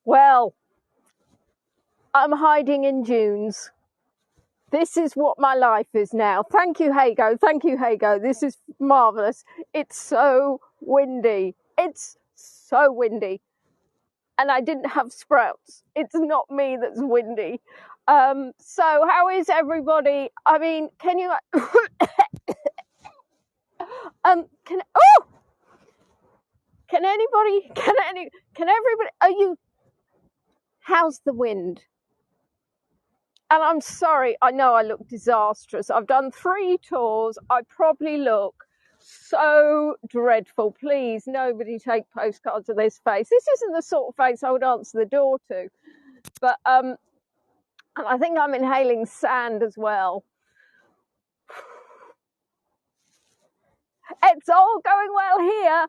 Well, I'm hiding in dunes. This is what my life is now. Thank you, HeyGo. Thank you, HeyGo. This is marvelous. It's so windy. It's so windy. And I didn't have sprouts. It's not me that's windy. So how is everybody? I mean, can you can everybody, are you, how's the wind? And I'm sorry, I know I look disastrous. I've done 3 tours. I probably look so dreadful. Please, nobody take postcards of this face. This isn't the sort of face I would answer the door to. But and I think I'm inhaling sand as well. It's all going well here.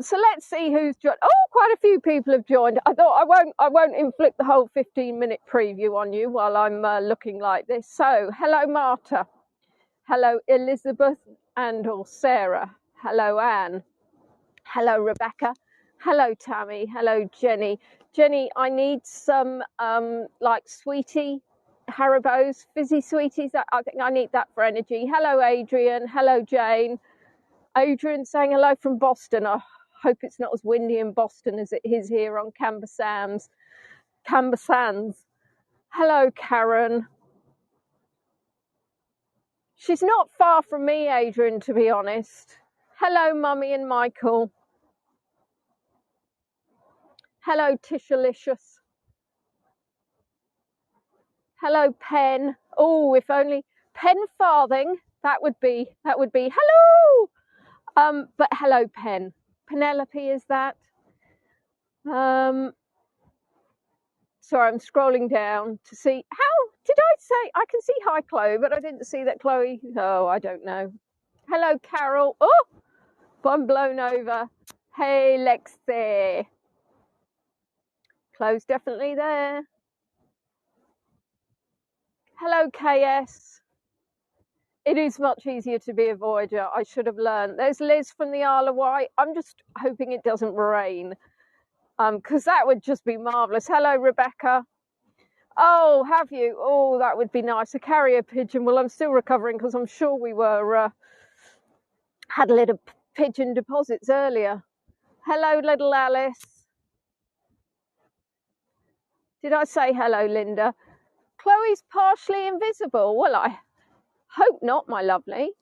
So let's see who's joined. Oh, quite a few people have joined. I thought I won't inflict the whole 15-minute preview on you while I'm looking like this. So, hello Marta, hello Elizabeth and/or Sarah, hello Anne, hello Rebecca, hello Tammy, hello Jenny. Jenny, I need some like sweetie Haribo's, fizzy sweeties. I think I need that for energy. Hello Adrian, hello Jane. Adrian saying hello from Boston. I hope it's not as windy in Boston as it is here on Camber Sands. Camber Sands. Hello, Karen. She's not far from me, Adrian, to be honest. Hello, Mummy and Michael. Hello, Tishalicious. Hello, Pen. Oh, if only Pen Farthing. That would be hello. But hello, Pen. Penelope, is that? Sorry, I'm scrolling down to see. How did I say? I can see hi, Chloe, but I didn't see that Chloe. Oh, I don't know. Hello, Carol. Oh, I'm blown over. Hey, Lexi. Chloe's definitely there. Hello, KS. It is much easier to be a Voyager. I should have learned. There's Liz from the Isle of Wight. I'm just hoping it doesn't rain, because that would just be marvelous. Hello, Rebecca. Oh, have you? Oh, that would be nice. A carrier pigeon. Well, I'm still recovering because I'm sure we were had a little pigeon deposits earlier. Hello, little Alice. Did I say hello, Linda? Chloe's partially invisible. Well, I hope not, my lovely.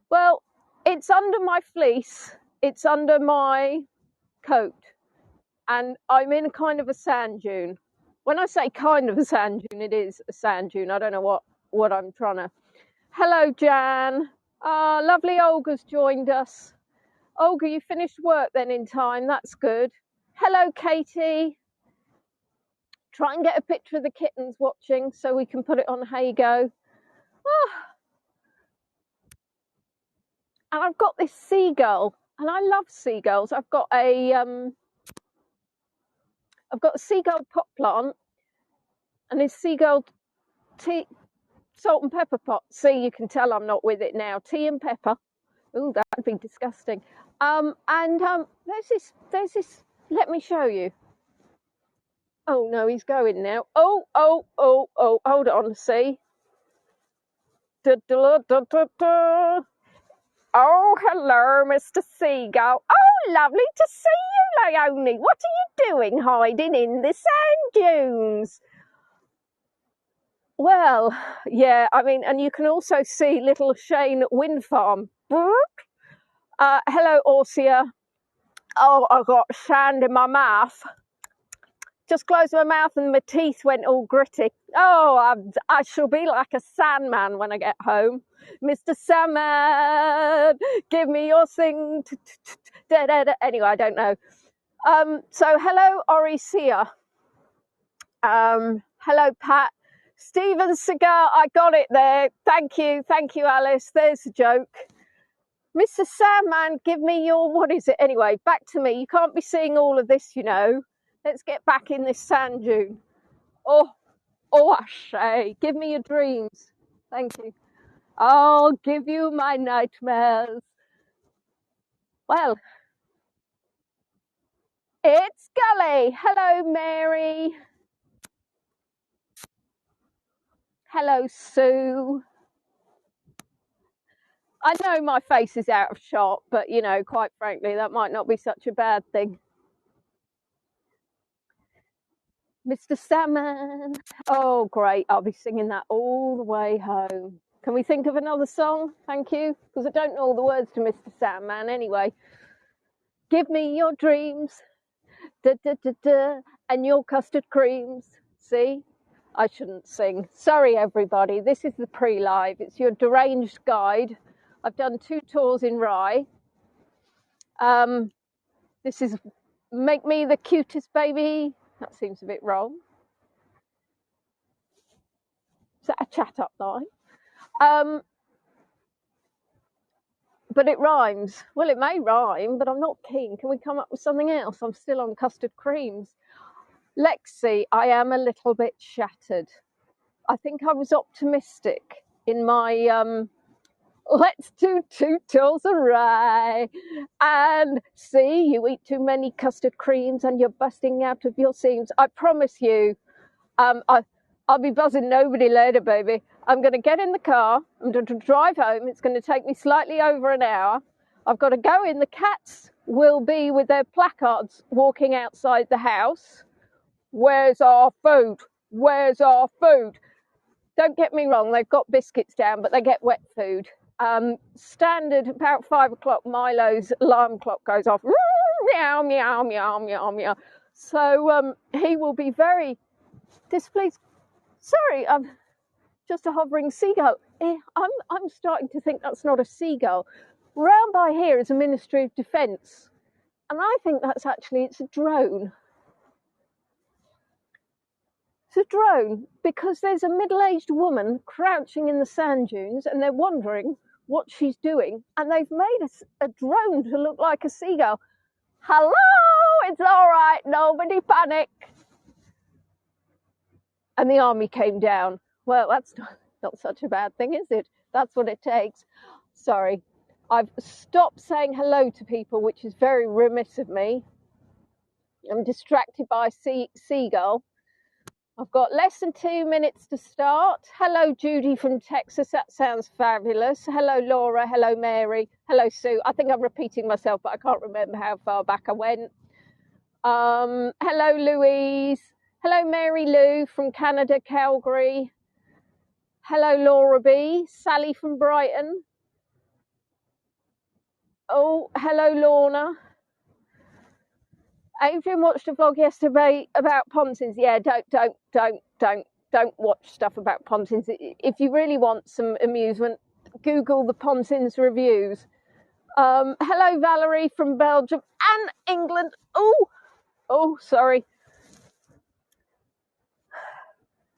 Well, it's under my fleece. It's under my coat. And I'm in kind of a sand dune. When I say kind of a sand dune, it is a sand dune. I don't know what I'm trying to... Hello, Jan. Lovely Olga's joined us. Olga, you finished work then in time. That's good. Hello, Katie. Try and get a picture of the kittens watching so we can put it on HeyGo. Oh. And I've got this seagull, and I love seagulls. I've got a seagull pot plant and this seagull tea, salt and pepper pot. See, you can tell I'm not with it now. Tea and pepper. Oh, that'd be disgusting. There's this. Let me show you. Oh no, he's going now. Oh, hold on, see. Oh, hello, Mr. Seagull. Oh, lovely to see you, Léonie. What are you doing hiding in the sand dunes? Well, yeah, I mean, and you can also see little Shane Wind Farm. Hello, Orsia. Oh, I've got sand in my mouth. Just closed my mouth and my teeth went all gritty. Oh, I shall be like a Sandman when I get home. Mr. Sandman, give me your thing. Anyway, I don't know. So hello, Orisia. Hello, Pat. Steven Cigar, I got it there. Thank you, Alice. There's a joke. Mr. Sandman, give me your, what is it? Anyway, back to me. You can't be seeing all of this, you know. Let's get back in this sand dune. Oh, I say, give me your dreams. Thank you. I'll give you my nightmares. Well, it's Gully. Hey, hello, Mary. Hello, Sue. I know my face is out of shot, but, you know, quite frankly, that might not be such a bad thing. Mr. Salmon. Oh, great. I'll be singing that all the way home. Can we think of another song? Thank you. Because I don't know all the words to Mr. Sandman anyway. Give me your dreams. Da, da, da, da, and your custard creams. See? I shouldn't sing. Sorry, everybody. This is the pre-live. It's your deranged guide. I've done 2 tours in Rye. This is Make Me the Cutest Baby. That seems a bit wrong. Is that a chat up line? But it rhymes. Well, it may rhyme, but I'm not keen. Can we come up with something else? I'm still on custard creams. Lexi, I am a little bit shattered. I think I was optimistic in my let's do 2 tours of Rye and see you eat too many custard creams and you're busting out of your seams. I promise you, I'll be buzzing nobody later, baby. I'm going to get in the car. I'm going to drive home. It's going to take me slightly over an hour. I've got to go in. The cats will be with their placards walking outside the house. Where's our food? Where's our food? Don't get me wrong. They've got biscuits down, but they get wet food. Standard, about 5 o'clock, Milo's alarm clock goes off. Meow, meow, meow, meow, meow. So he will be very displeased. Sorry, I'm just a hovering seagull. I'm starting to think that's not a seagull. Round by here is a Ministry of Defence, and I think that's it's a drone. It's a drone because there's a middle-aged woman crouching in the sand dunes, and they're wondering what she's doing, and they've made a drone to look like a seagull. Hello, it's all right, nobody panic. And the army came down. Well, that's not such a bad thing, is it? That's what it takes. Sorry. I've stopped saying hello to people, which is very remiss of me. I'm distracted by a seagull. I've got less than 2 minutes to start. Hello, Judy from Texas. That sounds fabulous. Hello, Laura. Hello, Mary. Hello, Sue. I think I'm repeating myself, but I can't remember how far back I went. Hello, Louise. Hello, Mary Lou from Canada, Calgary. Hello, Laura B. Sally from Brighton. Oh, hello, Lorna. Adrian watched a vlog yesterday about Pontins. Yeah, don't watch stuff about Pontins. If you really want some amusement, Google the Pontins reviews. Hello, Valerie from Belgium and England. Oh, sorry.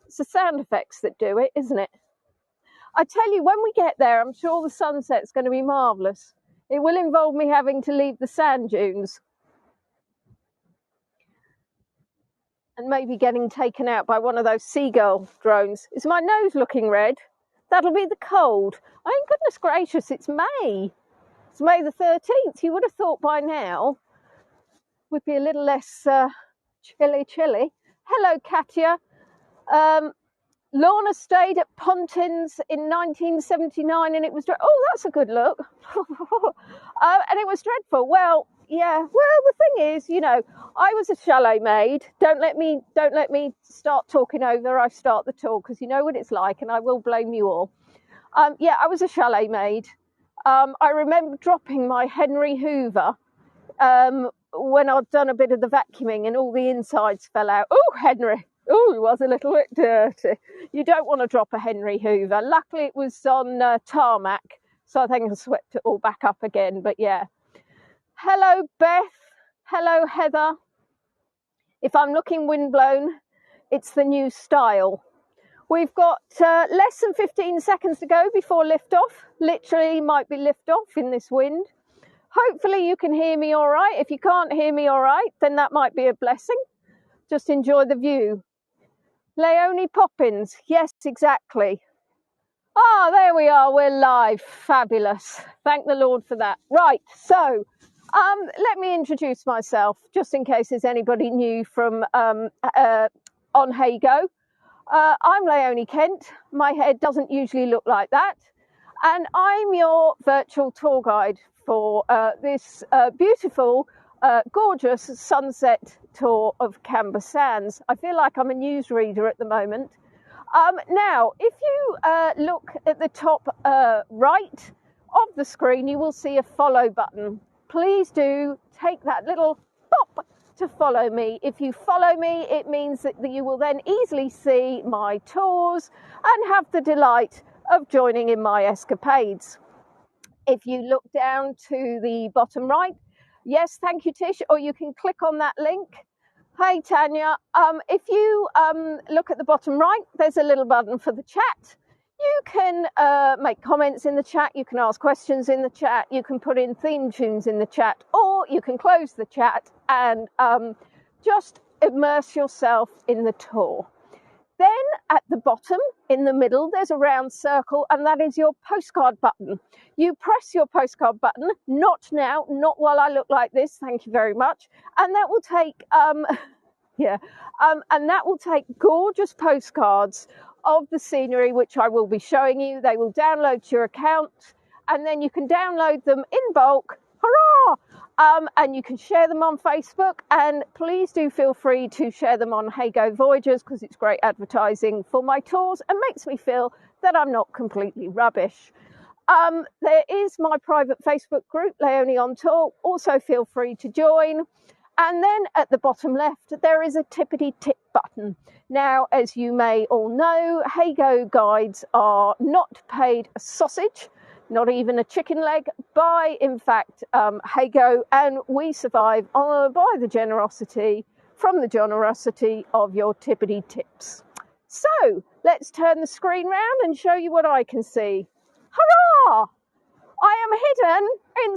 It's the sound effects that do it, isn't it? I tell you, when we get there, I'm sure the sunset's going to be marvellous. It will involve me having to leave the sand dunes and maybe getting taken out by one of those seagull drones. Is my nose looking red? That'll be the cold. I mean, goodness gracious, it's May. It's May the 13th. You would have thought by now would be a little less chilly. Hello, Katya. Lorna stayed at Pontins in 1979 and it was that's a good look. And it was dreadful. Well, yeah. Well, the thing is, you know, I was a chalet maid. Don't let me start talking over. I start the talk because you know what it's like, and I will blame you all. Yeah, I was a chalet maid. I remember dropping my Henry Hoover when I'd done a bit of the vacuuming and all the insides fell out. Oh, Henry. Oh, it was a little bit dirty. You don't want to drop a Henry Hoover. Luckily, it was on tarmac, so I think I swept it all back up again. But yeah. Hello, Beth. Hello, Heather. If I'm looking windblown, it's the new style. We've got less than 15 seconds to go before liftoff. Literally might be liftoff in this wind. Hopefully you can hear me all right. If you can't hear me all right, then that might be a blessing. Just enjoy the view. Léonie Poppins. Yes, exactly. Ah, there we are. We're live. Fabulous. Thank the Lord for that. Right, so Let me introduce myself, just in case there's anybody new from on HeyGo. I'm Léonie Kent. My head doesn't usually look like that. And I'm your virtual tour guide for this beautiful, gorgeous sunset tour of Camber Sands. I feel like I'm a newsreader at the moment. Now, if you look at the top right of the screen, you will see a follow button. Please do take that little pop to follow me. If you follow me, it means that you will then easily see my tours and have the delight of joining in my escapades. If you look down to the bottom right, yes, thank you, Tish, or you can click on that link. Hey, Tanya, if you look at the bottom right, there's a little button for the chat. You can make comments in the chat, you can ask questions in the chat, you can put in theme tunes in the chat, or you can close the chat and just immerse yourself in the tour. Then at the bottom, in the middle, there's a round circle, and that is your postcard button. You press your postcard button, not now, not while I look like this, thank you very much, and that will take, and that will take gorgeous postcards of the scenery, which I will be showing you. They will download to your account, and then you can download them in bulk. Hurrah! And you can share them on Facebook, and please do feel free to share them on HeyGo Voyagers, because it's great advertising for my tours and makes me feel that I'm not completely rubbish. There is my private Facebook group, Léonie on Tour. Also feel free to join. And then at the bottom left, there is a tippity tip button. Now, as you may all know, HeyGo guides are not paid a sausage, not even a chicken leg, by, in fact, HeyGo, and we survive by the generosity of your tippity tips. So, let's turn the screen round and show you what I can see. Hurrah! I am hidden in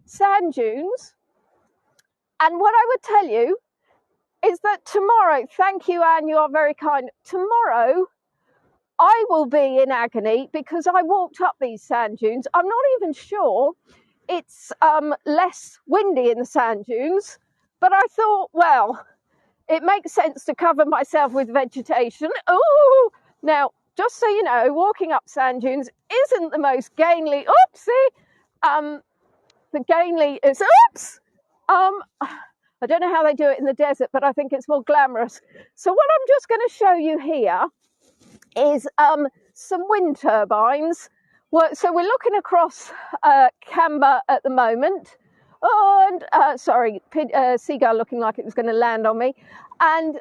sand dunes. And what I would tell you is that tomorrow, thank you, Anne, you are very kind. Tomorrow, I will be in agony because I walked up these sand dunes. I'm not even sure it's less windy in the sand dunes, but I thought, well, it makes sense to cover myself with vegetation. Oh, now, just so you know, walking up sand dunes isn't the most gainly. Oopsie. The gainly is I don't know how they do it in the desert, but I think it's more glamorous. So what I'm just going to show you here is some wind turbines. So we're looking across Camber at the moment. And, seagull looking like it was going to land on me. And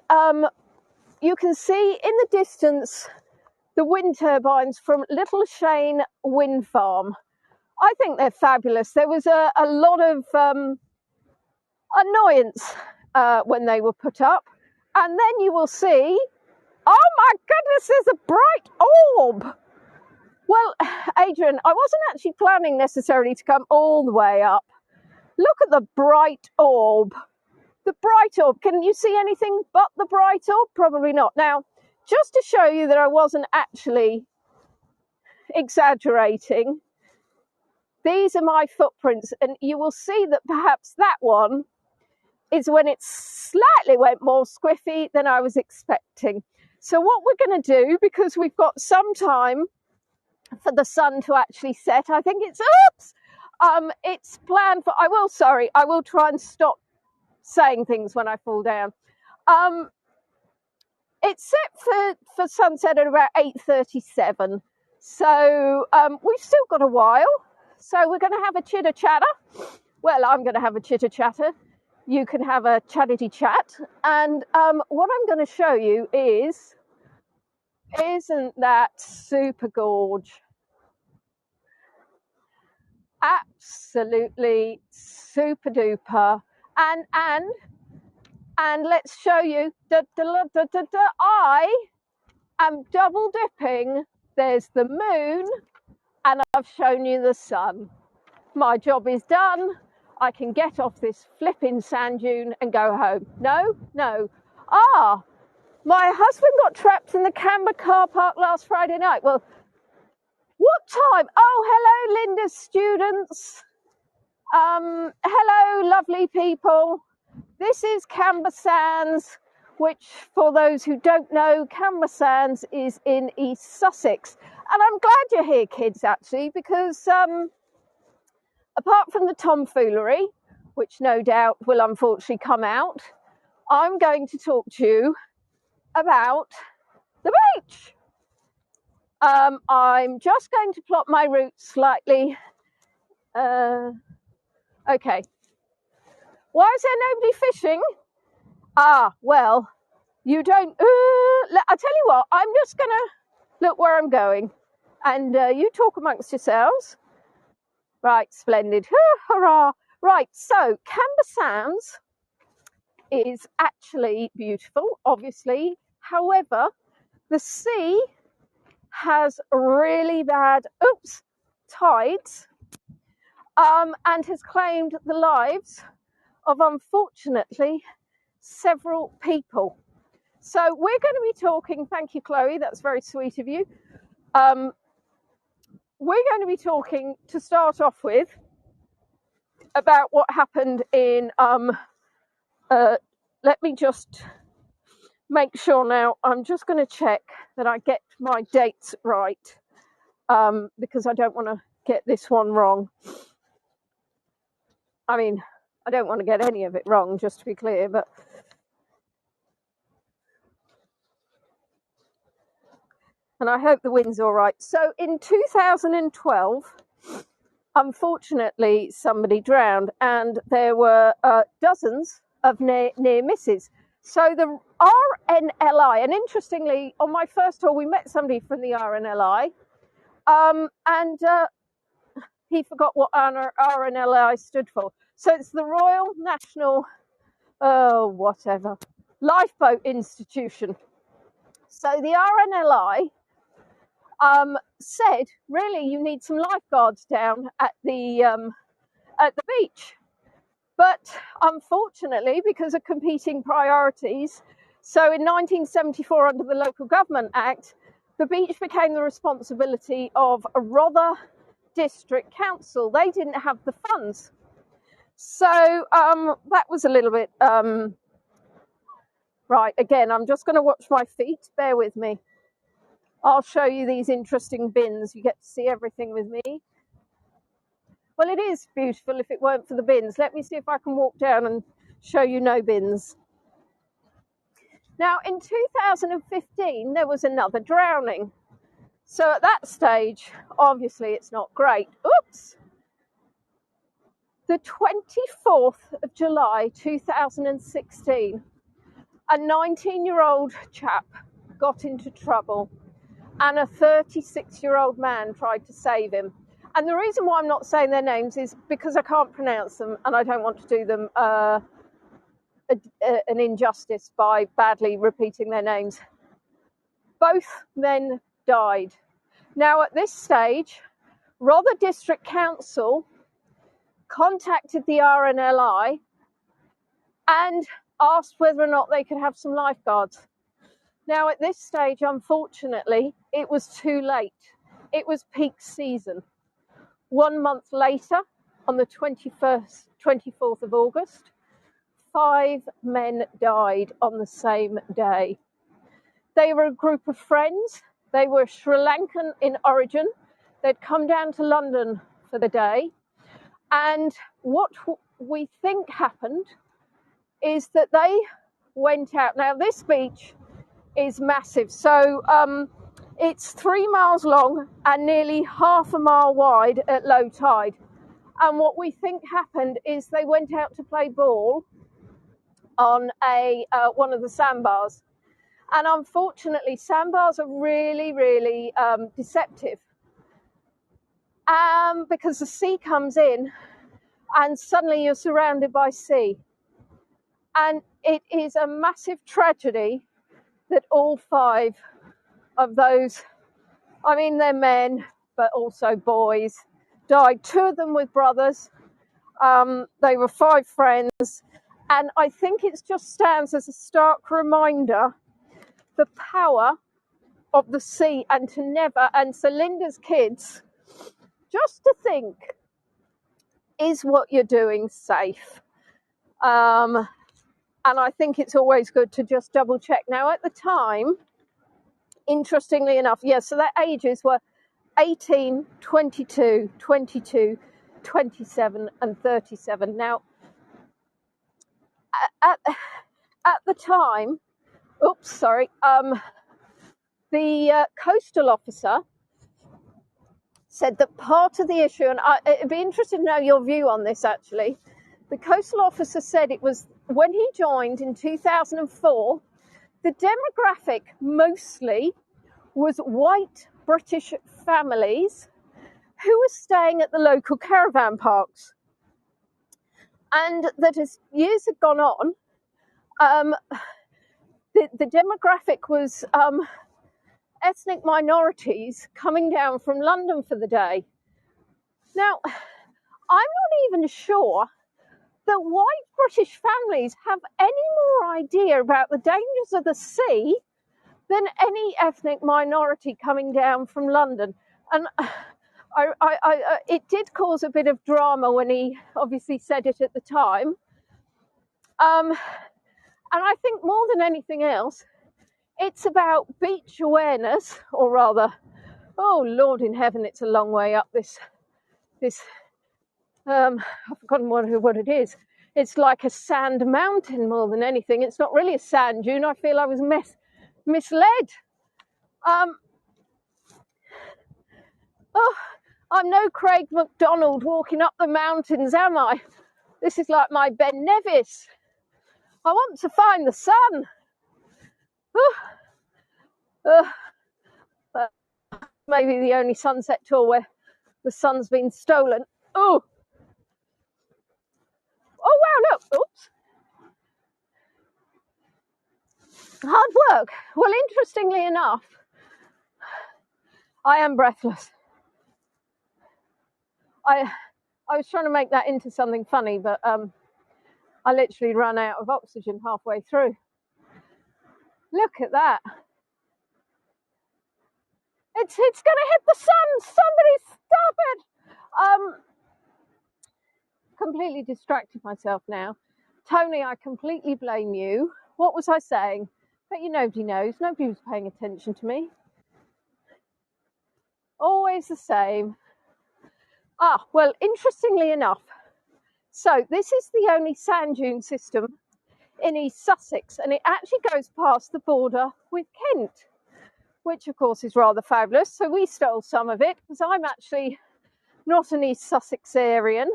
you can see in the distance the wind turbines from Little Shane Wind Farm. I think they're fabulous. There was a lot of annoyance when they were put up, and then you will see, oh my goodness, there's a bright orb. Well, Adrian, I wasn't actually planning necessarily to come all the way up. Look at the bright orb. The bright orb. Can you see anything but the bright orb? Probably not. Now, just to show you that I wasn't actually exaggerating, these are my footprints, and you will see that perhaps that one is when it slightly went more squiffy than I was expecting. So what we're going to do, because we've got some time for the sun to actually set, I think it's planned for, I will try and stop saying things when I fall down. It's set for sunset at about 8:37. So we've still got a while. So we're going to have a chitter-chatter. Well, I'm going to have a chitter-chatter. You can have a chattity chat. And what I'm going to show you is, isn't that super gorge? Absolutely super duper. And let's show you, I am double dipping. There's the moon, and I've shown you the sun. My job is done. I can get off this flipping sand dune and go home. No. My husband got trapped in the Camber car park last Friday night. Well, what time? Oh, hello, Linda's students. Hello, lovely people. This is Camber Sands, which, for those who don't know, Camber Sands is in East Sussex. And I'm glad you're here, kids, actually, because apart from the tomfoolery, which no doubt will unfortunately come out, I'm going to talk to you about the beach. I'm just going to plot my route slightly. Okay. Why is there nobody fishing? Well, you don't. I tell you what, I'm just going to look where I'm going. And you talk amongst yourselves. Right, splendid. Hurrah. Right, so Camber Sands is actually beautiful, obviously. However, the sea has really bad tides and has claimed the lives of, unfortunately, several people. So we're going to be talking, thank you, Chloe, that's very sweet of you. We're going to be talking, to start off with, about what happened in, let me just make sure now, I'm just going to check that I get my dates right, because I don't want to get this one wrong. I mean, I don't want to get any of it wrong, just to be clear, but and I hope the wind's all right. So in 2012, unfortunately, somebody drowned, and there were dozens of near misses. So the RNLI, and interestingly, on my first tour, we met somebody from the RNLI, and he forgot what RNLI stood for. So it's the Royal National, whatever, Lifeboat Institution. So the RNLI said, really, you need some lifeguards down at the beach. But unfortunately, because of competing priorities, so in 1974, under the Local Government Act, the beach became the responsibility of a Rother District Council. They didn't have the funds. So that was a little bit... right, again, I'm just going to watch my feet. Bear with me. I'll show you these interesting bins. You get to see everything with me. Well, it is beautiful if it weren't for the bins. Let me see if I can walk down and show you no bins. Now, in 2015, there was another drowning. So at that stage, obviously, it's not great. Oops! The 24th of July, 2016, a 19-year-old chap got into trouble, and a 36-year-old man tried to save him. And the reason why I'm not saying their names is because I can't pronounce them, and I don't want to do them an injustice by badly repeating their names. Both men died. Now, at this stage, Rother District Council contacted the RNLI and asked whether or not they could have some lifeguards. Now, at this stage, unfortunately, it was too late. It was peak season. 1 month later, on the 24th of August, 5 men died on the same day. They were a group of friends. They were Sri Lankan in origin. They'd come down to London for the day. And what we think happened is that they went out. Now, this beach is massive. So it's 3 miles long and nearly half a mile wide at low tide. And what we think happened is they went out to play ball on one of the sandbars. And unfortunately, sandbars are really, really deceptive. Because the sea comes in and suddenly you're surrounded by sea. And it is a massive tragedy that all 5 of those, I mean, they're men, but also boys, died. 2 of them were brothers. They were 5 friends. And I think it just stands as a stark reminder the power of the sea, and to never, and so Linda's kids, just to think is what you're doing safe? And I think it's always good to just double check. Now, at the time, interestingly enough, yes, so their ages were 18, 22, 22, 27, and 37. Now, at the time, the coastal officer said that part of the issue, and it'd be interesting to know your view on this actually, the coastal officer said it was when he joined in 2004, the demographic mostly was white British families who were staying at the local caravan parks. And that as years had gone on, the demographic was ethnic minorities coming down from London for the day. Now, I'm not even sure that white British families have any more idea about the dangers of the sea than any ethnic minority coming down from London. And it did cause a bit of drama when he obviously said it at the time. And I think more than anything else, it's about beach awareness, or rather, oh Lord in heaven, it's a long way up this I've forgotten what it is. It's like a sand mountain more than anything. It's not really a sand dune. I feel I was misled. I'm no Craig MacDonald walking up the mountains, am I? This is like my Ben Nevis. I want to find the sun. Maybe the only sunset tour where the sun's been stolen. Oh wow, look, oops. Hard work. Well, interestingly enough, I am breathless. I was trying to make that into something funny, but I literally ran out of oxygen halfway through. Look at that. It's going to hit the sun. Somebody stop it. Completely distracted myself now. Tony, I completely blame you. What was I saying? But nobody knows. Nobody was paying attention to me. Always the same. Well, interestingly enough, so this is the only sand dune system in East Sussex, and it actually goes past the border with Kent, which of course is rather fabulous. So we stole some of it because I'm actually not an East Sussexarian.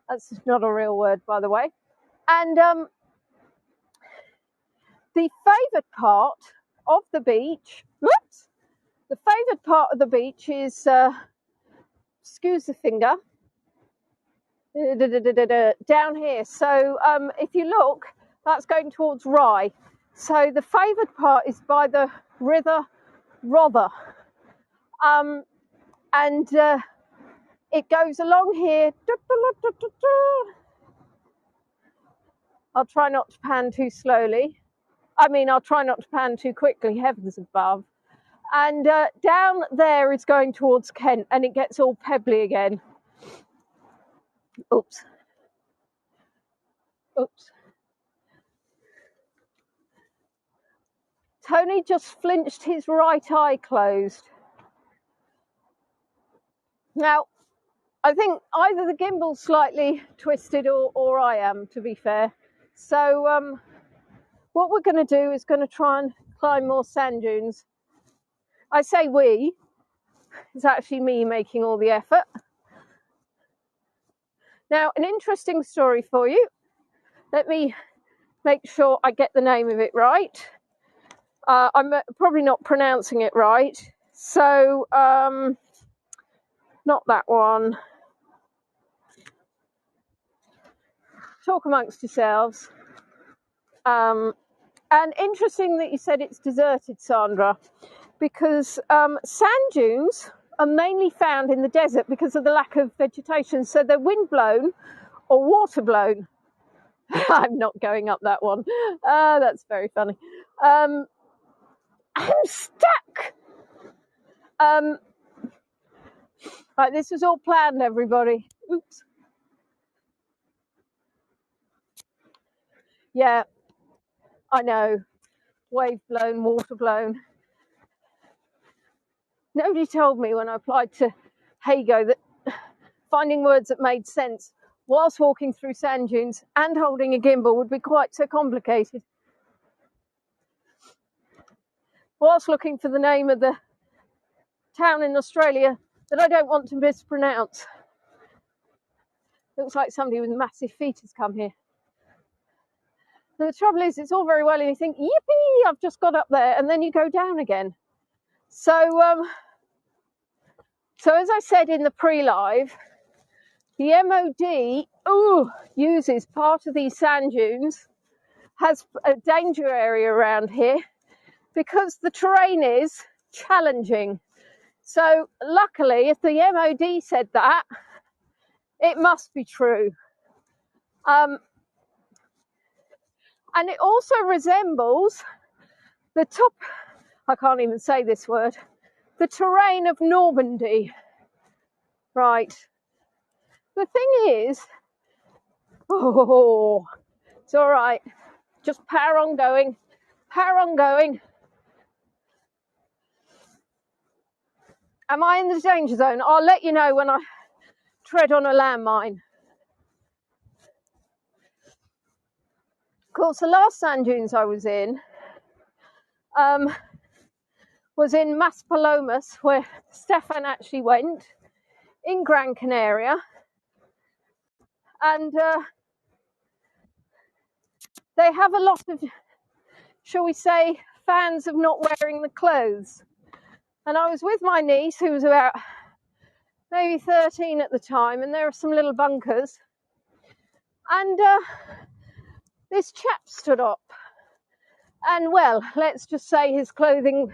That's not a real word, by the way. And the favoured part of the beach, the favoured part of the beach is, excuse the finger, down here. So if you look, that's going towards Rye. So the favoured part is by the River Rother. And it goes along here. I'll try not to pan too slowly. I'll try not to pan too quickly, heavens above. And down there is going towards Kent, and it gets all pebbly again. Oops. Tony just flinched, his right eye closed. Now, I think either the gimbal's slightly twisted or I am, to be fair. So what we're going to do is going to try and climb more sand dunes. I say we, it's actually me making all the effort. Now, an interesting story for you. Let me make sure I get the name of it right. I'm probably not pronouncing it right. So, not that one. Talk amongst yourselves. And interesting that you said it's deserted, Sandra, because sand dunes are mainly found in the desert because of the lack of vegetation. So they're windblown or water blown. I'm not going up that one. That's very funny. I'm stuck. Right, this was all planned, everybody. Oops. Yeah, I know. Wave blown, water blown. Nobody told me when I applied to HeyGo that finding words that made sense whilst walking through sand dunes and holding a gimbal would be quite so complicated. Whilst looking for the name of the town in Australia that I don't want to mispronounce. Looks like somebody with massive feet has come here. And the trouble is, it's all very well and you think, yippee, I've just got up there, and then you go down again. So as I said in the pre-live, the MOD uses part of these sand dunes, has a danger area around here because the terrain is challenging. So luckily, if the MOD said that, it must be true. And it also resembles the top, I can't even say this word, the terrain of Normandy. Right. The thing is, it's all right. Just power on going, power on going. Am I in the danger zone? I'll let you know when I tread on a landmine. Of course, the last sand dunes I was in was in Maspalomas, where Stefan actually went, in Gran Canaria. And they have a lot of, shall we say, fans of not wearing the clothes. And I was with my niece, who was about maybe 13 at the time, and there are some little bunkers. And this chap stood up. And, well, let's just say his clothing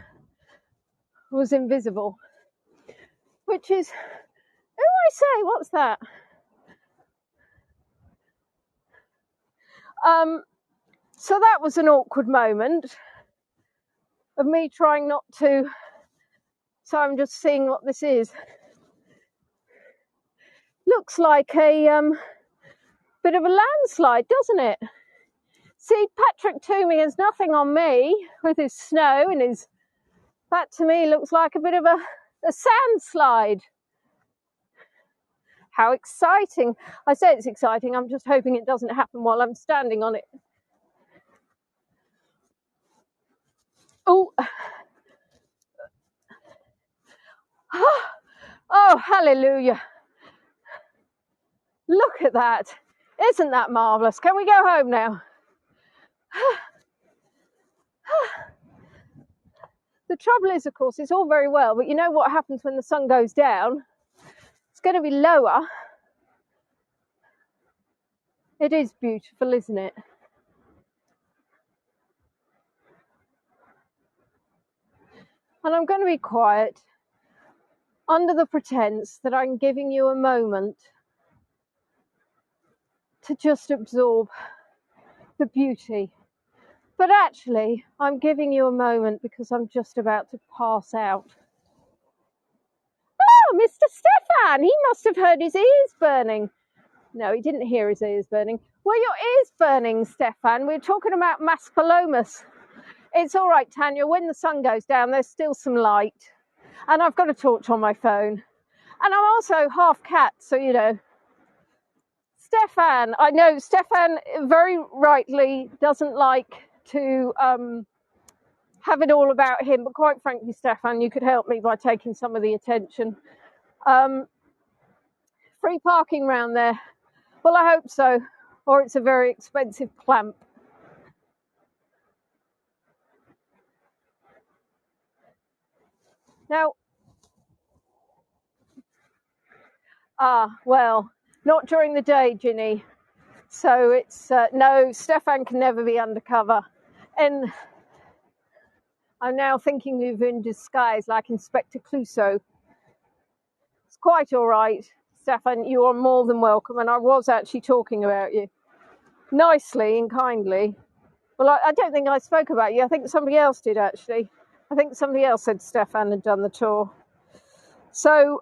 was invisible. Which is, who I say, what's that? So that was an awkward moment of me trying not to. So I'm just seeing what this is. Looks like a bit of a landslide, doesn't it? See, Patrick Toomey has nothing on me with his snow and his. That to me looks like a bit of a sand slide. How exciting. I say it's exciting, I'm just hoping it doesn't happen while I'm standing on it. Oh. Oh, hallelujah. Look at that. Isn't that marvellous? Can we go home now? The trouble is, of course, it's all very well, but you know what happens when the sun goes down? It's going to be lower. It is beautiful, isn't it? And I'm going to be quiet under the pretense that I'm giving you a moment to just absorb the beauty. But actually, I'm giving you a moment because I'm just about to pass out. Oh, Mr. Stefan, he must have heard his ears burning. No, he didn't hear his ears burning. Were your ears burning, Stefan? We're talking about Maspalomas. It's all right, Tanya. When the sun goes down, there's still some light. And I've got a torch on my phone. And I'm also half cat, so you know. Stefan, I know Stefan very rightly doesn't like to have it all about him, but quite frankly, Stefan, you could help me by taking some of the attention. Free parking round there. Well, I hope so, or it's a very expensive clamp. Now, well, not during the day, Ginny. So it's, no, Stefan can never be undercover. And I'm now thinking of in disguise like Inspector Clouseau. It's quite all right, Stefan, you are more than welcome. And I was actually talking about you. Nicely and kindly. Well, I don't think I spoke about you. I think somebody else did, actually. I think somebody else said Stefan had done the tour. So,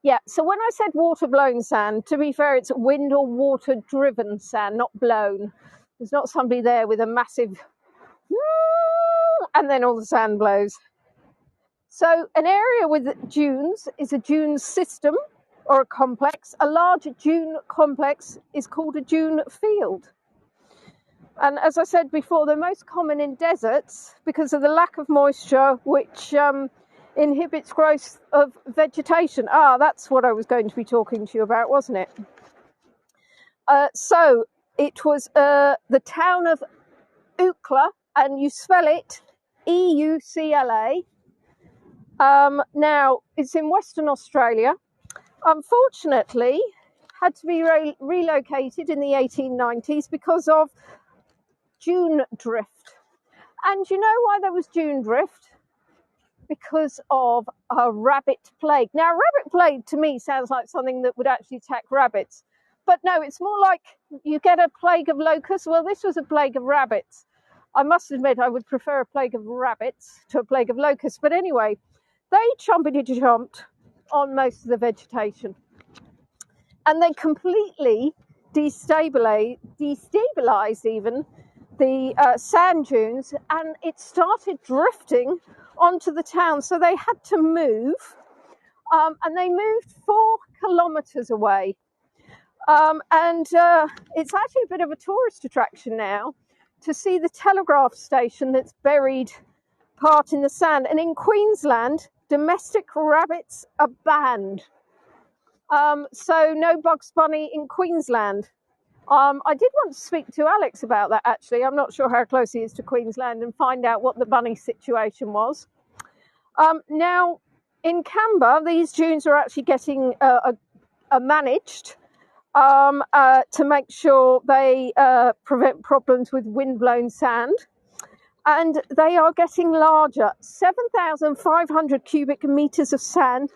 Yeah, so when I said water-blown sand, to be fair, it's wind or water-driven sand, not blown. There's not somebody there with a massive and then all the sand blows. So an area with dunes is a dune system or a complex. A large dune complex is called a dune field. And as I said before, they're most common in deserts because of the lack of moisture, which inhibits growth of vegetation. That's what I was going to be talking to you about, wasn't it? So it was the town of Eucla, and you spell it Eucla. Now, it's in Western Australia. Unfortunately, had to be relocated in the 1890s because of dune drift. And you know why there was dune drift? Because of a rabbit plague. Now, rabbit plague to me sounds like something that would actually attack rabbits. But no, it's more like you get a plague of locusts. Well, this was a plague of rabbits. I must admit I would prefer a plague of rabbits to a plague of locusts. But anyway, they chomped on most of the vegetation. And they completely destabilized even the sand dunes, and it started drifting onto the town. So they had to move, and they moved 4 kilometers away. And it's actually a bit of a tourist attraction now to see the telegraph station that's buried part in the sand. And in Queensland, domestic rabbits are banned. So no Bugs Bunny in Queensland. I did want to speak to Alex about that, actually. I'm not sure how close he is to Queensland, and find out what the bunny situation was. Now, in Camber, these dunes are actually getting managed to make sure they prevent problems with wind-blown sand. And they are getting larger. 7,500 cubic meters of sand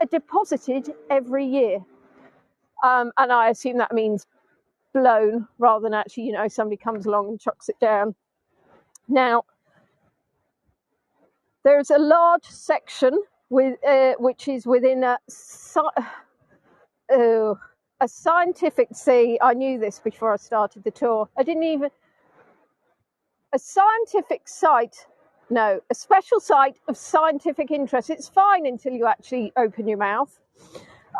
are deposited every year. And I assume that means blown rather than actually, somebody comes along and chucks it down. Now, there's a large section which is within a scientific sea. I knew this before I started the tour. A scientific site, no, a special site of scientific interest. It's fine until you actually open your mouth.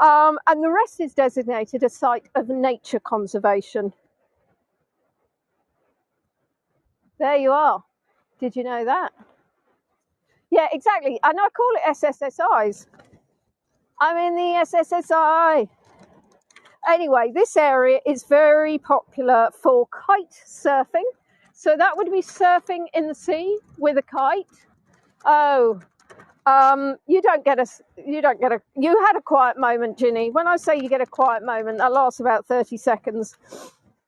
And the rest is designated a site of nature conservation. There you are. Did you know that? Yeah, exactly. And I call it SSSIs. I'm in the SSSI. Anyway, this area is very popular for kite surfing. So that would be surfing in the sea with a kite. You had a quiet moment, Ginny. When I say you get a quiet moment, that lasts about 30 seconds.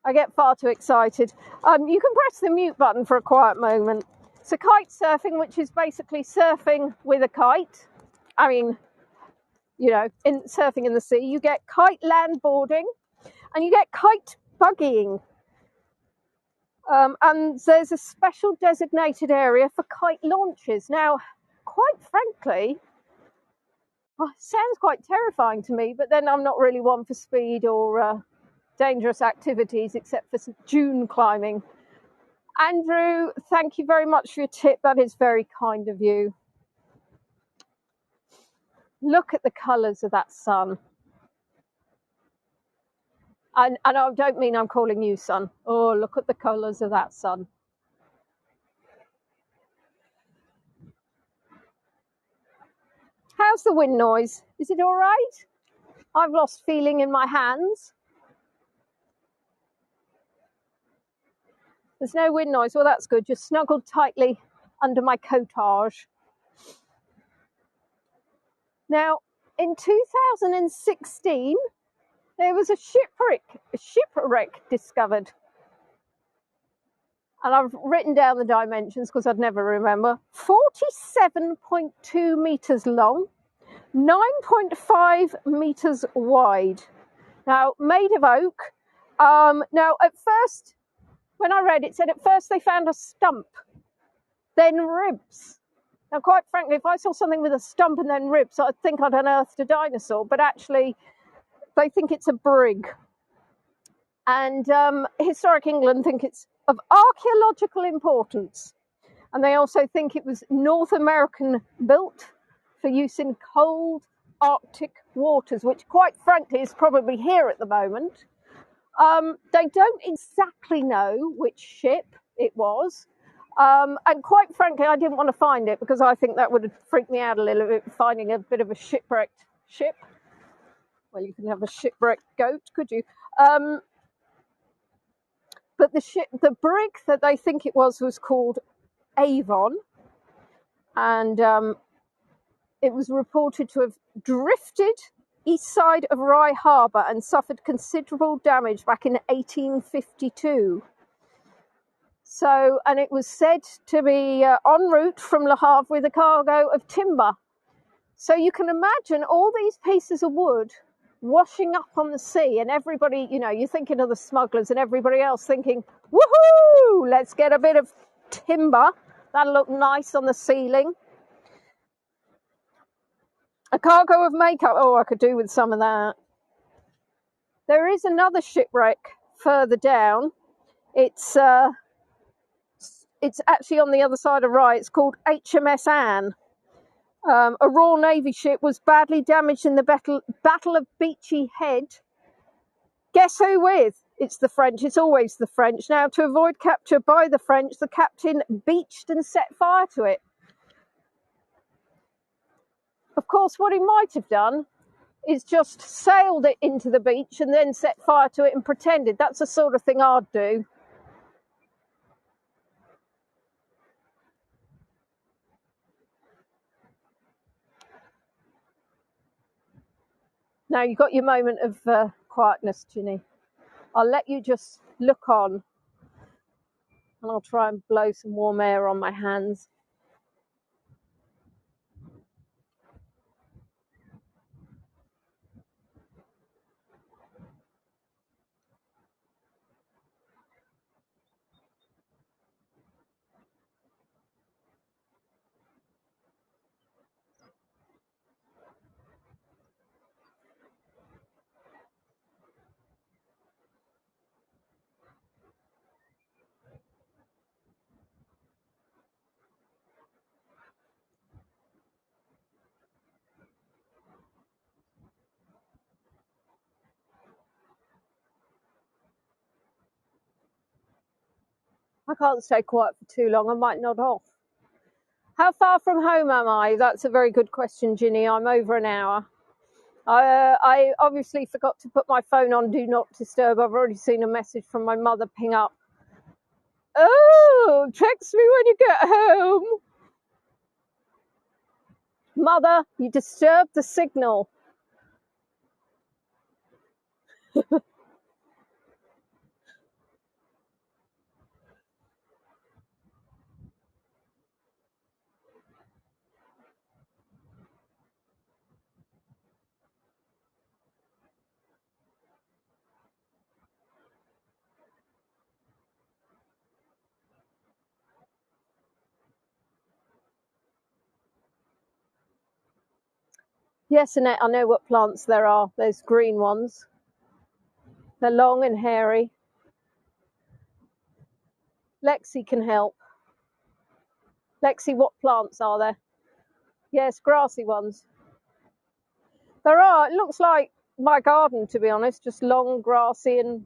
I get far too excited. You can press the mute button for a quiet moment. So kite surfing, which is basically surfing with a kite. I mean, in surfing in the sea, you get kite land boarding and you get kite buggying. And there's a special designated area for kite launches. Now, quite frankly, it sounds quite terrifying to me, but then I'm not really one for speed or dangerous activities except for some dune climbing. Andrew, thank you very much for your tip. That is very kind of you. Look at the colours of that sun. And I don't mean I'm calling you sun. Oh, look at the colours of that sun. How's the wind noise? Is it all right? I've lost feeling in my hands. There's no wind noise. Well, that's good. Just snuggled tightly under my cotage. Now, in 2016, there was a shipwreck discovered. And I've written down the dimensions because I'd never remember. 47.2 meters long, 9.5 meters wide. Now, made of oak. Now, at first, when I read it, said at first they found a stump, then ribs, Now, quite frankly, if I saw something with a stump and then ribs, I'd think I'd unearthed a dinosaur, but actually they think it's a brig. And Historic England think it's of archaeological importance. And they also think it was North American built for use in cold Arctic waters, which quite frankly is probably here at the moment. They don't exactly know which ship it was. And quite frankly, I didn't want to find it because I think that would have freaked me out a little bit, finding a bit of a shipwrecked ship. Well, you can have a shipwrecked goat, could you? But the brig that they think it was called Avon, and it was reported to have drifted east side of Rye Harbour and suffered considerable damage back in 1852. So, and it was said to be en route from Le Havre with a cargo of timber. So you can imagine all these pieces of wood washing up on the sea, and everybody, you know, you're thinking of the smugglers and everybody else thinking, woohoo, let's get a bit of timber. That'll look nice on the ceiling. A cargo of makeup. Oh, I could do with some of that. There is another shipwreck further down. It's actually on the other side of Rye. It's called HMS Anne. A Royal Navy ship was badly damaged in the Battle of Beachy Head. Guess who with? It's the French. It's always the French. Now, to avoid capture by the French, the captain beached and set fire to it. Of course, what he might have done is just sailed it into the beach and then set fire to it and pretended. That's the sort of thing I'd do. Now, you've got your moment of quietness, Ginny. I'll let you just look on, and I'll try and blow some warm air on my hands. I can't stay quiet for too long. I might nod off. How far from home am I? That's a very good question, Ginny. I'm over an hour. I obviously forgot to put my phone on Do Not Disturb. I've already seen a message from my mother ping up. Oh, text me when you get home. Mother, you disturbed the signal. Yes, Annette, I know what plants there are. Those green ones. They're long and hairy. Lexi can help. Lexi, what plants are there? Yes, grassy ones. There are. It looks like my garden, to be honest, just long, grassy, and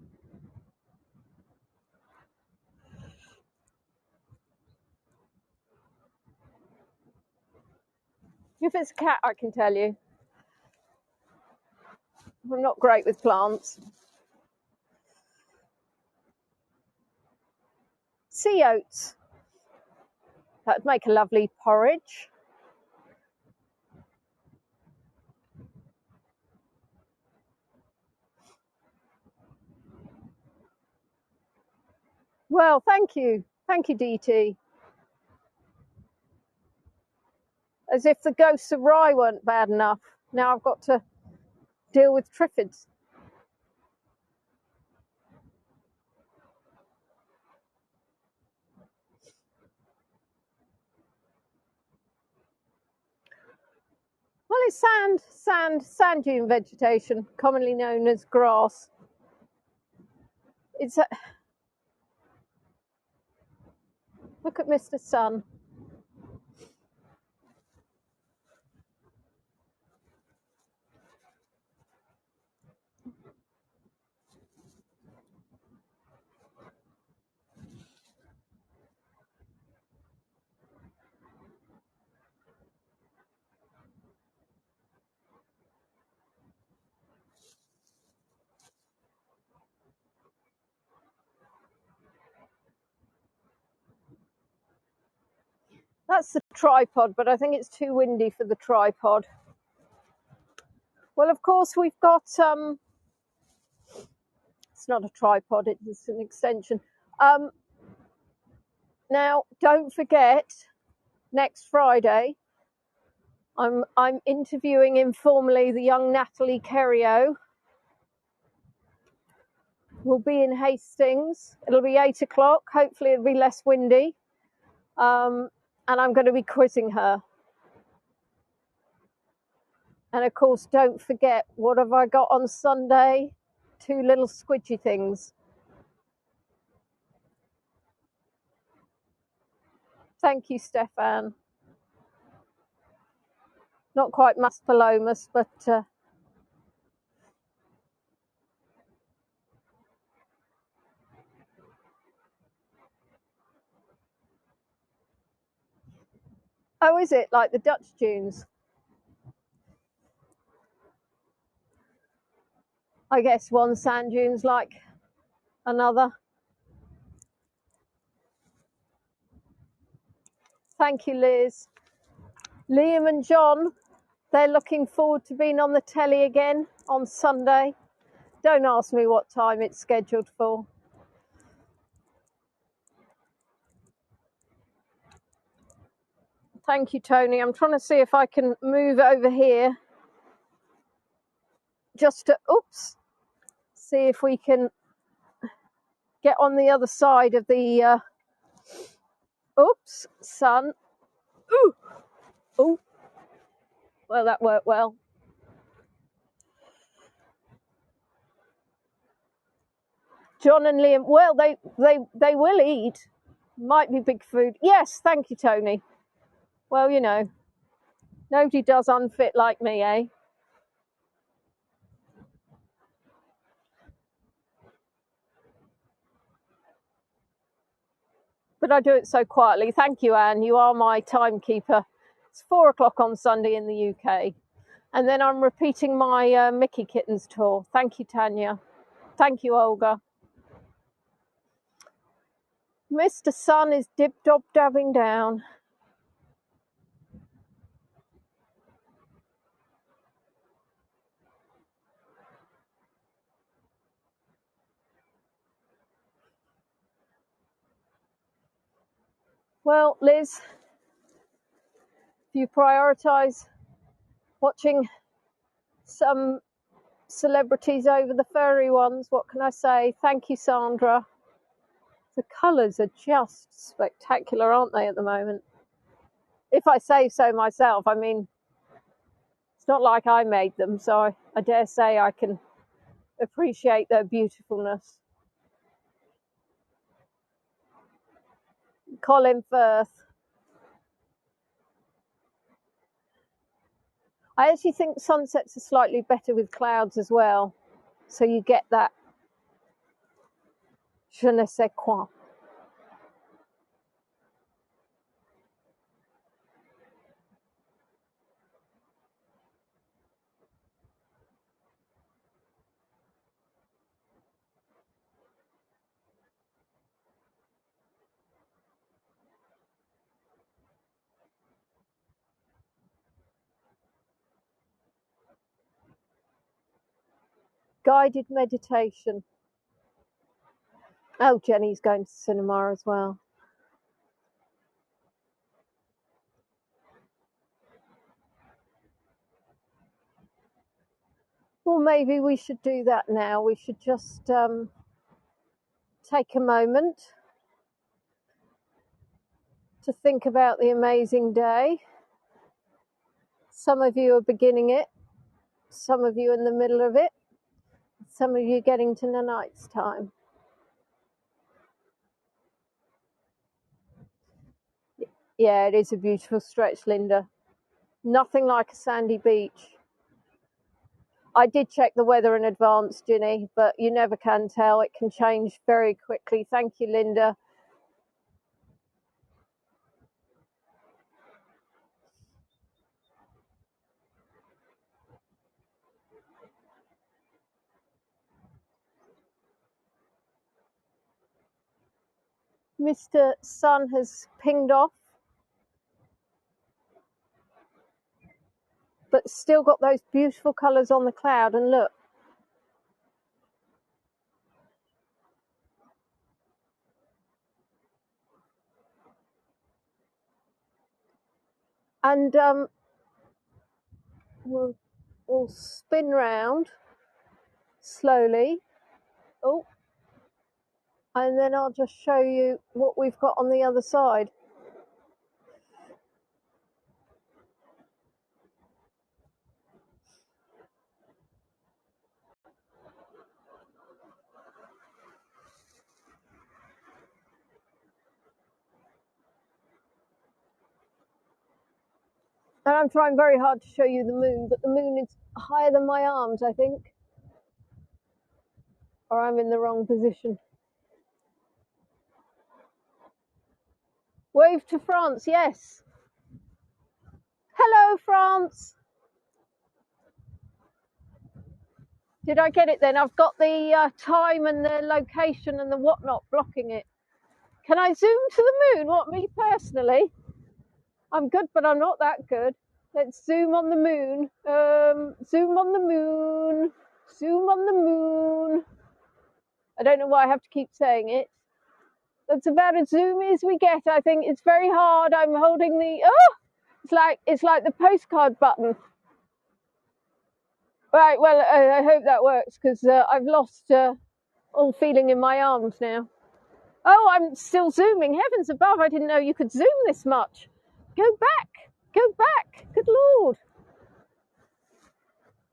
if it's a cat, I can tell you. I'm not great with plants. Sea oats. That'd make a lovely porridge. Well, thank you. Thank you, DT. As if the ghosts of Rye weren't bad enough. Now I've got to deal with triffids. it's sand dune vegetation, commonly known as grass. It's a... Look at Mr. Sun. That's the tripod, but I think it's too windy for the tripod. Well, of course, we've got, it's not a tripod, it's an extension. Now, don't forget, next Friday, I'm interviewing informally the young Natalie Kerrio. We'll be in Hastings. It'll be 8 o'clock. Hopefully it'll be less windy. And I'm going to be quizzing her. And of course, don't forget, what have I got on Sunday? 2 little squidgy things. Thank you, Stefan. Not quite Maspalomas, but oh, is it like the Dutch dunes? I guess one sand dune's like another. Thank you, Liz. Liam and John, they're looking forward to being on the telly again on Sunday. Don't ask me what time it's scheduled for. Thank you, Tony. I'm trying to see if I can move over here just to, oops, see if we can get on the other side of the, oops, sun. Ooh, ooh. Well, that worked well. John and Liam, well, they will eat. Might be big food. Yes, thank you, Tony. Well, you know, nobody does unfit like me, eh? But I do it so quietly. Thank you, Anne. You are my timekeeper. It's 4 o'clock on Sunday in the UK. And then I'm repeating my Mickey Kittens tour. Thank you, Tanya. Thank you, Olga. Mr. Sun is dib-dob-dabbing down. Well, Liz, if you prioritise watching some celebrities over the furry ones, what can I say? Thank you, Sandra. The colours are just spectacular, aren't they, at the moment? If I say so myself, I mean, it's not like I made them, so I dare say I can appreciate their beautifulness. Colin Firth. I actually think sunsets are slightly better with clouds as well, so you get that je ne sais quoi. Guided meditation. Oh, Jenny's going to cinema as well. Well, maybe we should do that now. We should just take a moment to think about the amazing day. Some of you are beginning it, some of you in the middle of it, some of you getting to the night's time. Yeah, it is a beautiful stretch, Linda. Nothing like a sandy beach. I did check the weather in advance, Ginny, but you never can tell. It can change very quickly. Thank you, Linda. Mr. Sun has pinged off, but still got those beautiful colours on the cloud. And look, and we'll spin round slowly. Oh, and then I'll just show you what we've got on the other side. And I'm trying very hard to show you the moon, but the moon is higher than my arms, I think. Or I'm in the wrong position. Wave to France, yes. Hello, France. Did I get it then? I've got the time and the location and the whatnot blocking it. Can I zoom to the moon? What, me personally? I'm good, but I'm not that good. Let's zoom on the moon. Zoom on the moon. Zoom on the moon. I don't know why I have to keep saying it. That's about as zoomy as we get, I think. It's very hard. I'm holding the... Oh! It's like the postcard button. Right, well, I hope that works, because I've lost all feeling in my arms now. Oh, I'm still zooming. Heavens above, I didn't know you could zoom this much. Go back. Go back. Good Lord.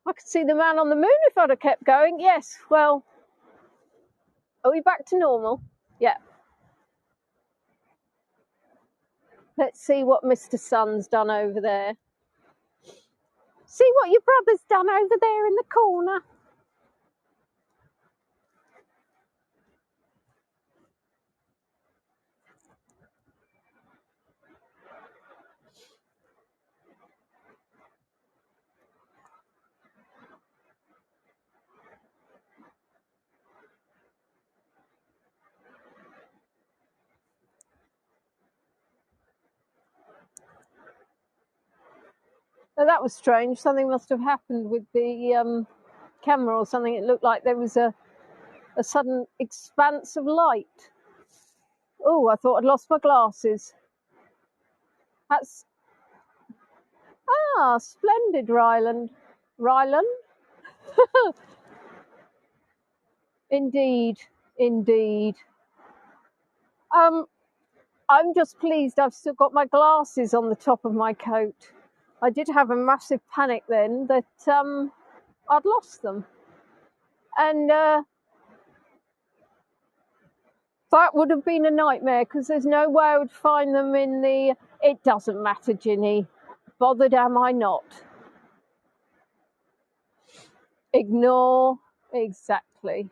I could see the man on the moon if I'd have kept going. Yes, well, are we back to normal? Yeah. Let's see what Mr. Sun's done over there. See what your brother's done over there in the corner. Oh, that was strange. Something must have happened with the camera or something. It looked like there was a sudden expanse of light. Oh, I thought I'd lost my glasses. That's... Ah, splendid, Ryland. Ryland? Indeed, indeed. I'm just pleased I've still got my glasses on the top of my coat. I did have a massive panic then that I'd lost them. And that would have been a nightmare, because there's no way I would find them in the... It doesn't matter, Ginny. Bothered am I not. Ignore. Exactly.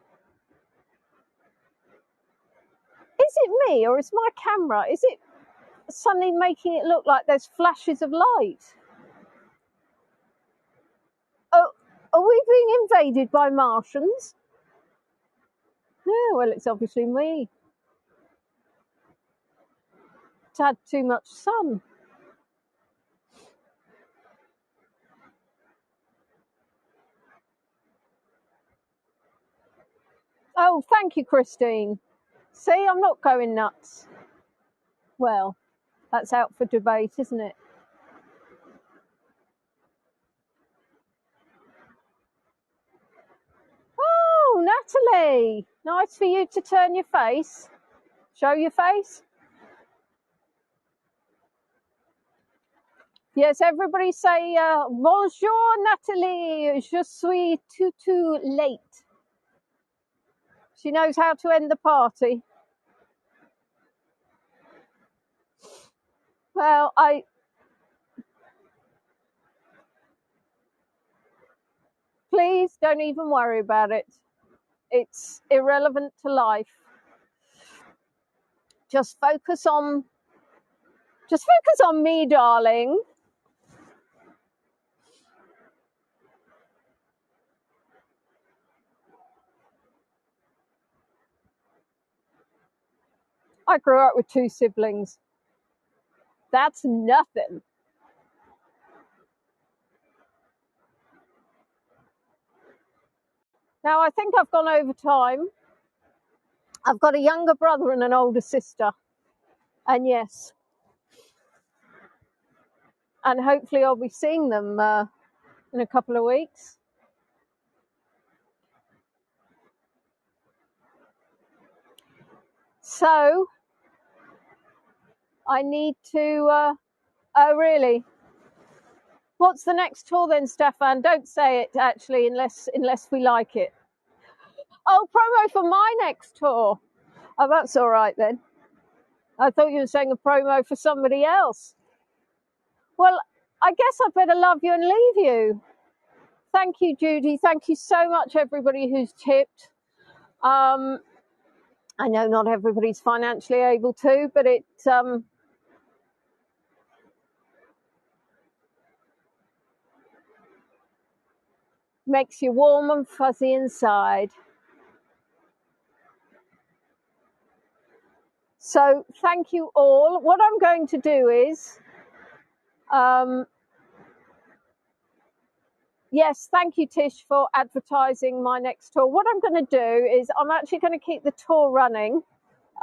Is it me, or is my camera, is it suddenly making it look like there's flashes of light? Oh, are we being invaded by Martians? Yeah, well, it's obviously me. It's had too much sun. Oh, thank you, Christine. See, I'm not going nuts. Well, that's out for debate, isn't it? Oh, Natalie, nice for you to turn your face. Show your face. Yes, everybody say, bonjour Natalie, je suis tout late. She knows how to end the party. Well, please don't even worry about it. It's irrelevant to life. Just focus on me, darling. I grew up with 2 siblings. That's nothing. Now, I think I've gone over time. I've got a younger brother and an older sister. And yes. And hopefully I'll be seeing them in a couple of weeks. So, I need to... oh, really? What's the next tour then, Stefan? Don't say it, actually, unless we like it. Oh, promo for my next tour. Oh, that's all right then. I thought you were saying a promo for somebody else. Well, I guess I better love you and leave you. Thank you, Judy. Thank you so much, everybody who's tipped. I know not everybody's financially able to, but it... makes you warm and fuzzy inside. So thank you all. What I'm going to do is, yes, thank you, Tish, for advertising my next tour. What I'm going to do is I'm actually going to keep the tour running.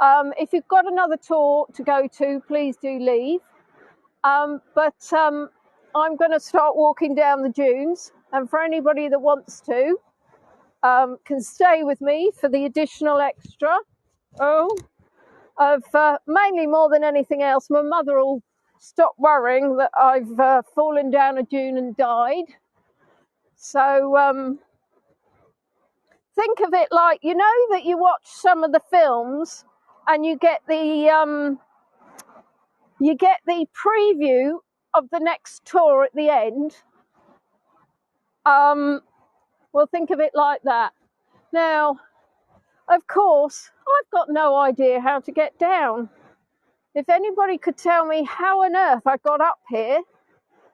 If you've got another tour to go to, please do leave. But I'm going to start walking down the dunes. And for anybody that wants to, can stay with me for the additional extra. Of mainly, more than anything else, my mother will stop worrying that I've fallen down a dune and died. So think of it like, you know that you watch some of the films and you get the preview of the next tour at the end. Well, think of it like that. Now, of course, I've got no idea how to get down. If anybody could tell me how on earth I got up here,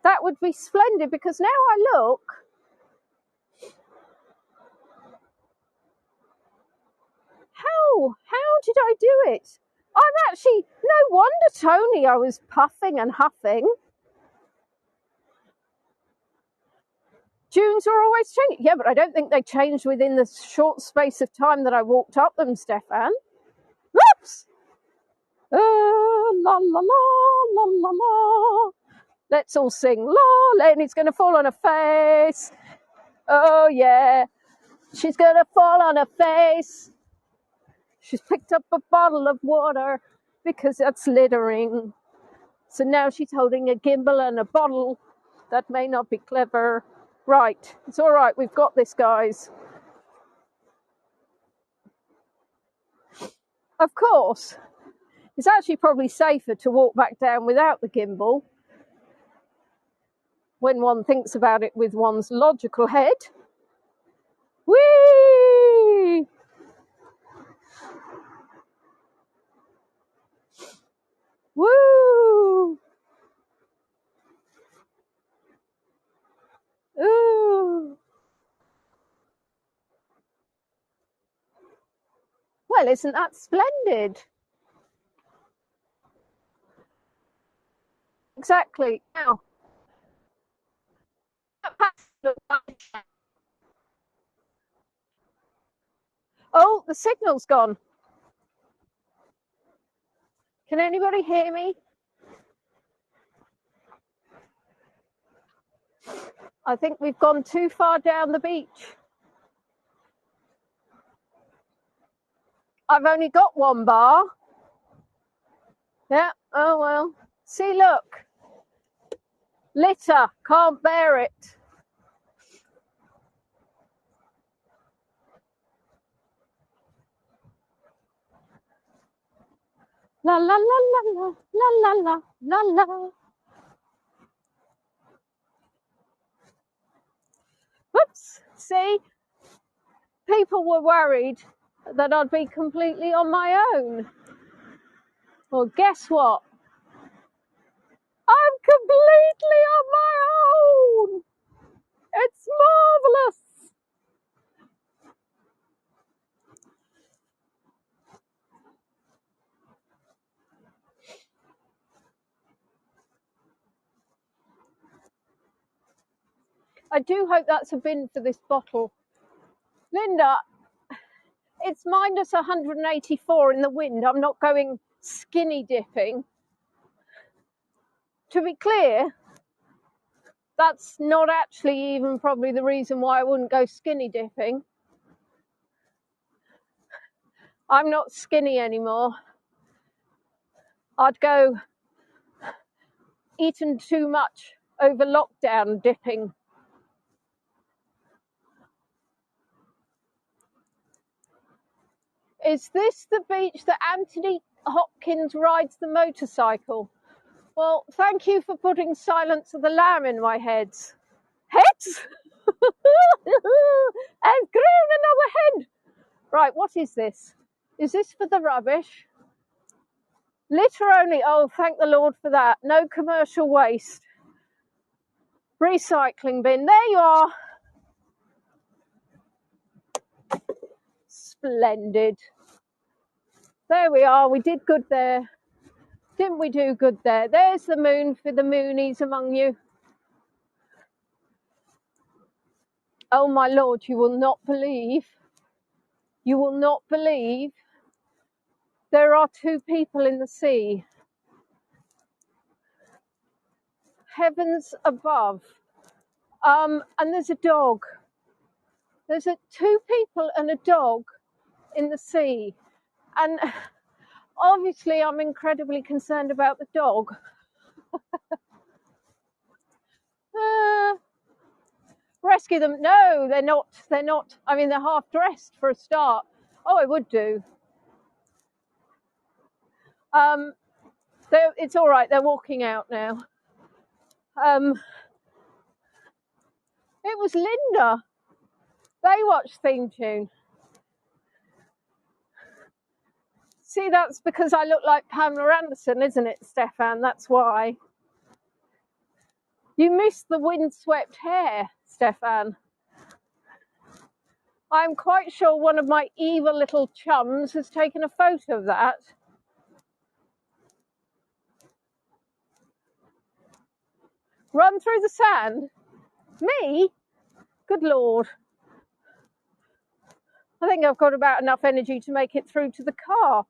that would be splendid, because now I look, how did I do it? I'm actually, no wonder, Tony, I was puffing and huffing. Dunes are always changing. Yeah, but I don't think they changed within the short space of time that I walked up them, Stefan. Whoops! La la la la la la. Let's all sing. La, Léonie's going to fall on her face. Oh, yeah. She's going to fall on her face. She's picked up a bottle of water because that's littering. So now she's holding a gimbal and a bottle. That may not be clever. Right, it's all right. We've got this, guys. Of course, it's actually probably safer to walk back down without the gimbal when one thinks about it with one's logical head. Whee! Woo! Ooh! Well, isn't that splendid? Exactly. Now, oh, the signal's gone. Can anybody hear me? I think we've gone too far down the beach. I've only got one bar. Yeah, oh well. See, look. Litter, can't bear it. La la la la la la la la la la. Whoops, see? People were worried that I'd be completely on my own. Well, guess what? I'm completely on my own. It's marvellous. I do hope that's a bin for this bottle. Linda, it's minus 184 in the wind. I'm not going skinny dipping. To be clear, that's not actually even probably the reason why I wouldn't go skinny dipping. I'm not skinny anymore. I'd go eaten too much over lockdown dipping. Is this the beach that Anthony Hopkins rides the motorcycle? Well, thank you for putting Silence of the Lamb in my head. Heads? I've grown another head. Right, what is this? Is this for the rubbish? Litter only. Oh, thank the Lord for that. No commercial waste. Recycling bin. There you are. Splendid. There we are. We did good there. Didn't we do good there? There's the moon for the moonies among you. Oh, my Lord, you will not believe. You will not believe. There are 2 people in the sea. Heavens above. And there's a dog. There's 2 people and a dog in the sea. And obviously I'm incredibly concerned about the dog. Rescue them. No, they're not. They're not. I mean, they're half dressed for a start. Oh, I would do. It's all right. They're walking out now. It was Linda. Baywatch theme tune. See, that's because I look like Pamela Anderson, isn't it, Stefan? That's why. You missed the windswept hair, Stefan. I'm quite sure one of my evil little chums has taken a photo of that. Run through the sand? Me? Good Lord. I think I've got about enough energy to make it through to the car.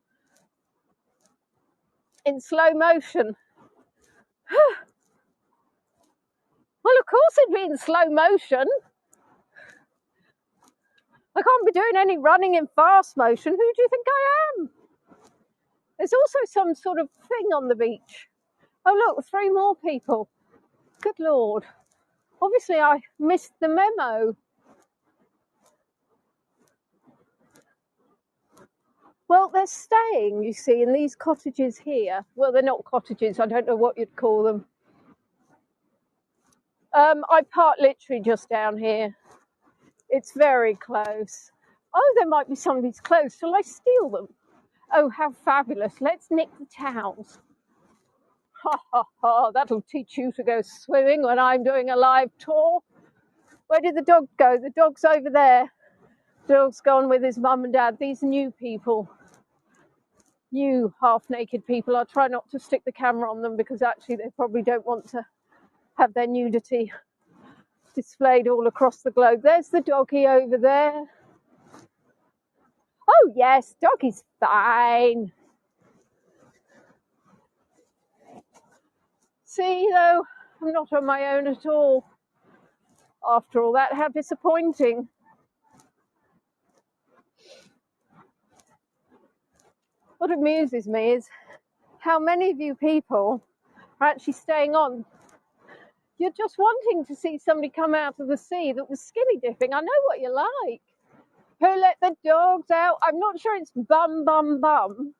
In slow motion. Well, of course it'd be in slow motion. I can't be doing any running in fast motion. Who do you think I am? There's also some sort of thing on the beach. Oh, look, 3 more people. Good Lord. Obviously, I missed the memo. Well, they're staying, you see, in these cottages here. Well, they're not cottages. I don't know what you'd call them. I park literally just down here. It's very close. Oh, there might be somebody's clothes. Shall I steal them? Oh, how fabulous. Let's nick the towels. Ha, ha, ha. That'll teach you to go swimming when I'm doing a live tour. Where did the dog go? The dog's over there. The dog's gone with his mum and dad. These new people. New half-naked people. I'll try not to stick the camera on them because actually they probably don't want to have their nudity displayed all across the globe. There's the doggy over there. Oh yes, doggy's fine. See, though, I'm not on my own at all. After all that, how disappointing. What amuses me is how many of you people are actually staying on. you're just wanting to see somebody come out of the sea that was skinny dipping. I know what you're like. Who let the dogs out? I'm not sure it's bum, bum, bum.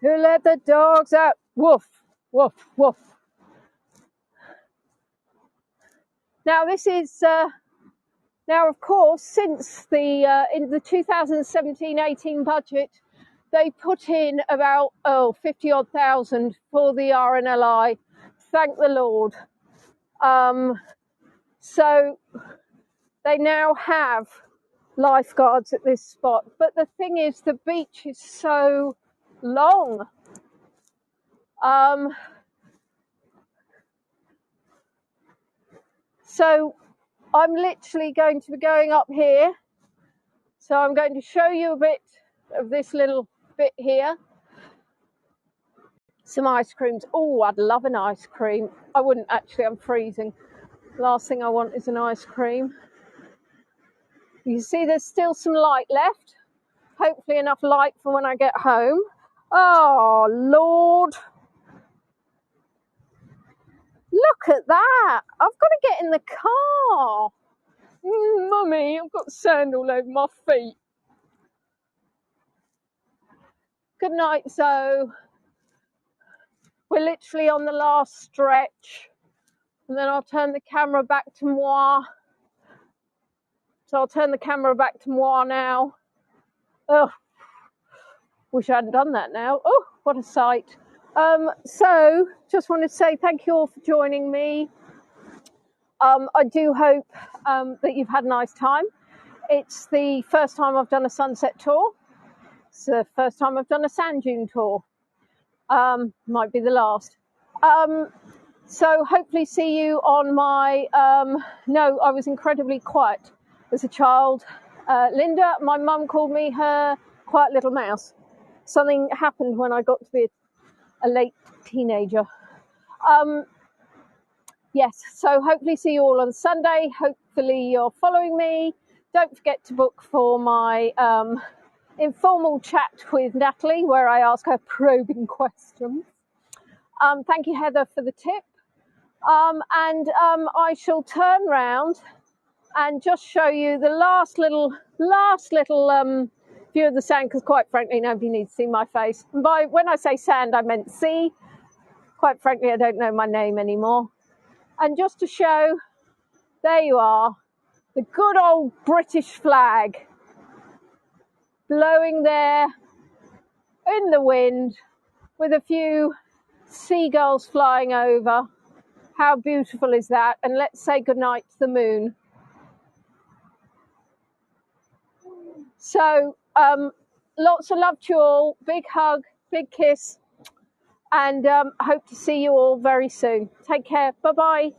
Who let the dogs out? Woof, woof, woof. Now this is, now of course, since the in the 2017-18 budget, they put in about 50 odd thousand for the RNLI. Thank the Lord. So they now have lifeguards at this spot. But the thing is, the beach is so long. So I'm literally going to be going up here. So I'm going to show you a bit of this little bit here. Some ice creams. Oh, I'd love an ice cream. I wouldn't actually, I'm freezing. Last thing I want is an ice cream. You see there's still some light left. Hopefully enough light for when I get home. Oh, Lord. Look at that. I've got to get in the car. Mummy, I've got sand all over my feet. Good night, Zoe. We're literally on the last stretch. And then I'll turn the camera back to moi. So I'll turn the camera back to moi now. Oh, wish I hadn't done that now. Oh, what a sight. So just wanted to say thank you all for joining me. I do hope that you've had a nice time. It's the first time I've done a sunset tour. It's the first time I've done a sand dune tour. Might be the last. So hopefully see you on my, no, I was incredibly quiet as a child. Linda, my mum called me her quiet little mouse. Something happened when I got to be a late teenager. Yes, so hopefully see you all on Sunday. Hopefully you're following me. Don't forget to book for my informal chat with Natalie, where I ask her probing questions. Thank you, Heather, for the tip. I shall turn round and just show you the last little view of the sand, because quite frankly, nobody needs to see my face. And when I say sand, I meant sea. Quite frankly, I don't know my name anymore. And just to show, there you are, the good old British flag blowing there in the wind with a few seagulls flying over. How beautiful is that? And let's say goodnight to the moon. So lots of love to you all. Big hug, big kiss. And hope to see you all very soon. Take care. Bye-bye.